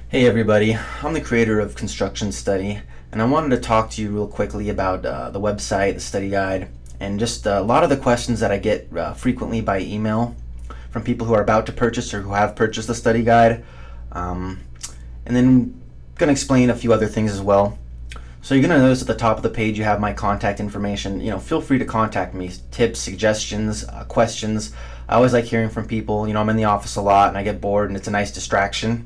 Hey everybody, I'm the creator of Construction Study, and I wanted to talk to you real quickly about the website, the study guide, and just a lot of the questions that I get frequently by email from people who are about to purchase or who have purchased the study guide. And then going to explain a few other things as well. So you're going to notice at the top of the page you have my contact information. Feel free to contact me. Tips, suggestions, questions. I always like hearing from people. I'm in the office a lot and I get bored and it's a nice distraction.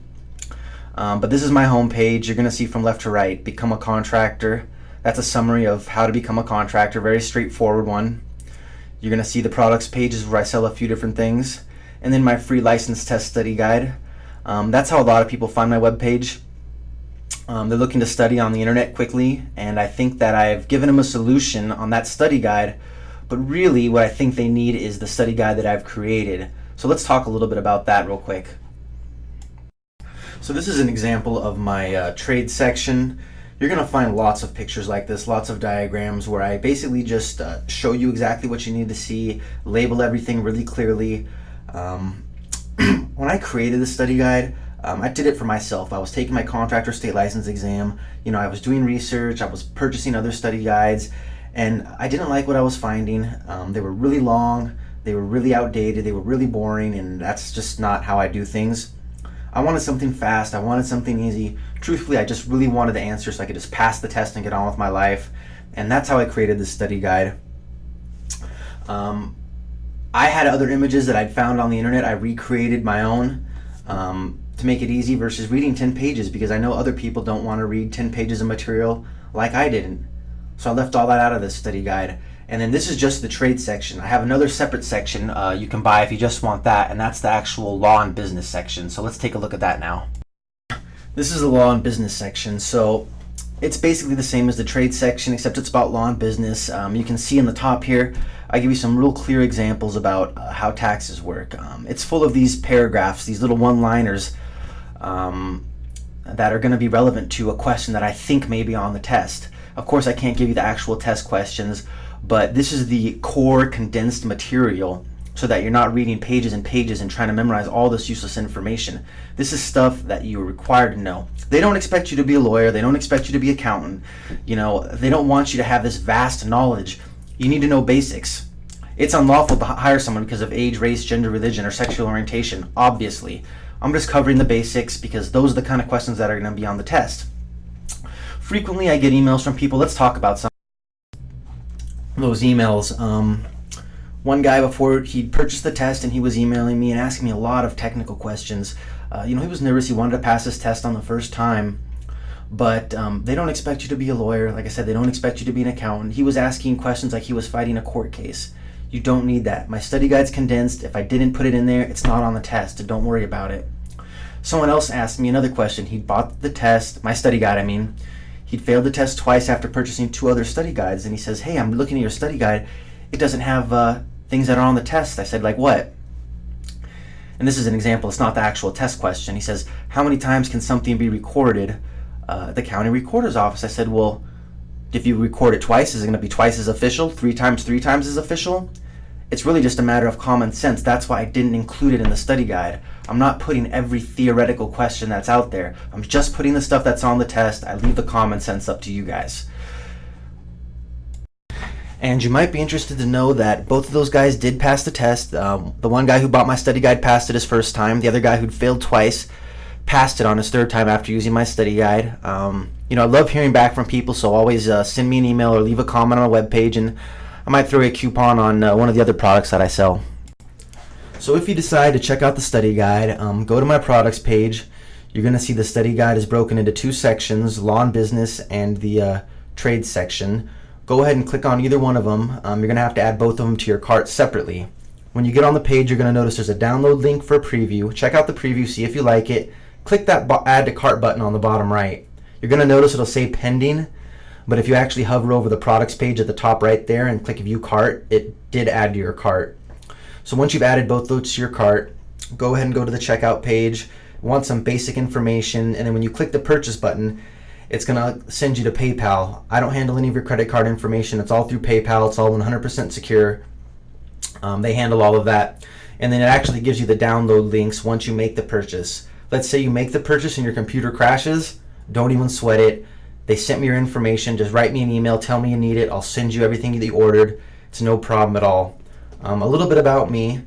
But this is my homepage. You're going to see from left to right, become a contractor. That's a summary of how to become a contractor, very straightforward one. You're going to see the products pages where I sell a few different things. And then my free license test study guide. That's how a lot of people find my webpage. They're looking to study on the internet quickly, and I think that I've given them a solution on that study guide, but really what I think they need is the study guide that I've created. So let's talk a little bit about that real quick. So this is an example of my trade section. You're going to find lots of pictures like this, lots of diagrams where I basically just show you exactly what you need to see, label everything really clearly. When I created the study guide, I did it for myself. I was taking my contractor state license exam. I was doing research, I was purchasing other study guides, and I didn't like what I was finding. They were really long, they were really outdated, they were really boring, and that's just not how I do things. I wanted something fast, I wanted something easy. Truthfully, I just really wanted the answer so I could just pass the test and get on with my life. And that's how I created this study guide. I had other images that I'd found on the internet. I recreated my own to make it easy versus reading 10 pages because I know other people don't want to read 10 pages of material like I didn't. So I left all that out of this study guide. And then this is just the trade section. I have another separate section you can buy if you just want that, and that's the actual law and business section. So let's take a look at that now. This is the law and business section. So it's basically the same as the trade section, except it's about law and business. You can see in the top here, I give you some real clear examples about how taxes work. It's full of these paragraphs, these little one-liners that are going to be relevant to a question that I think may be on the test. Of course, I can't give you the actual test questions, but this is the core condensed material so that you're not reading pages and pages and trying to memorize all this useless information. This is stuff that you're required to know. They don't expect you to be a lawyer. They don't expect you to be an accountant. They don't want you to have this vast knowledge. You need to know basics. It's unlawful to hire someone because of age, race, gender, religion, or sexual orientation, obviously. I'm just covering the basics because those are the kind of questions that are going to be on the test. Frequently, I get emails from people. Let's talk about some of those emails. One guy, before he purchased the test, and he was emailing me and asking me a lot of technical questions. He was nervous. He wanted to pass his test on the first time, but they don't expect you to be a lawyer. Like I said, they don't expect you to be an accountant. He was asking questions like he was fighting a court case. You don't need that. My study guide's condensed. If I didn't put it in there, it's not on the test. Don't worry about it. Someone else asked me another question. He'd bought the test, my study guide, I mean. He'd failed the test twice after purchasing 2 other study guides, and he says, "Hey, I'm looking at your study guide. It doesn't have things that are on the test." I said, "Like what?" And this is an example. It's not the actual test question. He says, "How many times can something be recorded at the county recorder's office?" I said, "Well, if you record it twice, is it going to be twice as official? 3 times as official?" It's really just a matter of common sense. That's why I didn't include it in the study guide. I'm not putting every theoretical question that's out there. I'm just putting the stuff that's on the test. I leave the common sense up to you guys. And you might be interested to know that both of those guys did pass the test. The one guy who bought my study guide passed it his first time. The other guy who'd failed twice passed it on his third time after using my study guide. I love hearing back from people, so always send me an email or leave a comment on my webpage, and I might throw you a coupon on one of the other products that I sell. So if you decide to check out the study guide, go to my products page. You're going to see the study guide is broken into 2 sections, law and business and the trade section. Go ahead and click on either one of them. You're going to have to add both of them to your cart separately. When you get on the page, you're going to notice there's a download link for a preview. Check out the preview, see if you like it. Click that add to cart button on the bottom right. You're going to notice it'll say pending, but if you actually hover over the products page at the top right there and click view cart, it did add to your cart. So once you've added both those to your cart, go ahead and go to the checkout page. Want some basic information, and then when you click the purchase button, it's going to send you to PayPal. I don't handle any of your credit card information. It's all through PayPal. It's all 100% secure. They handle all of that. And then it actually gives you the download links once you make the purchase. let's say you make the purchase and your computer crashes, don't even sweat it. They sent me your information. Just write me an email, tell me you need it. I'll send you everything that you ordered. It's no problem at all. A little bit about me.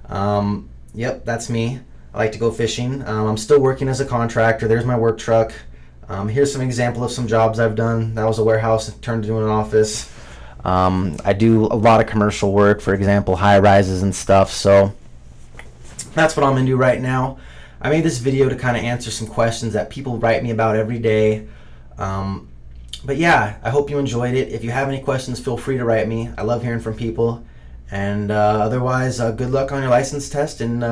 Yep, that's me. I like to go fishing. I'm still working as a contractor. There's my work truck. Here's some example of some jobs I've done. That was a warehouse turned into an office. I do a lot of commercial work, for example, high rises and stuff. So that's what I'm into right now. I made this video to kind of answer some questions that people write me about every day. But yeah, I hope you enjoyed it. If you have any questions, feel free to write me. I love hearing from people. And otherwise, good luck on your license test, and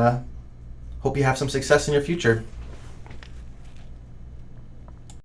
hope you have some success in your future.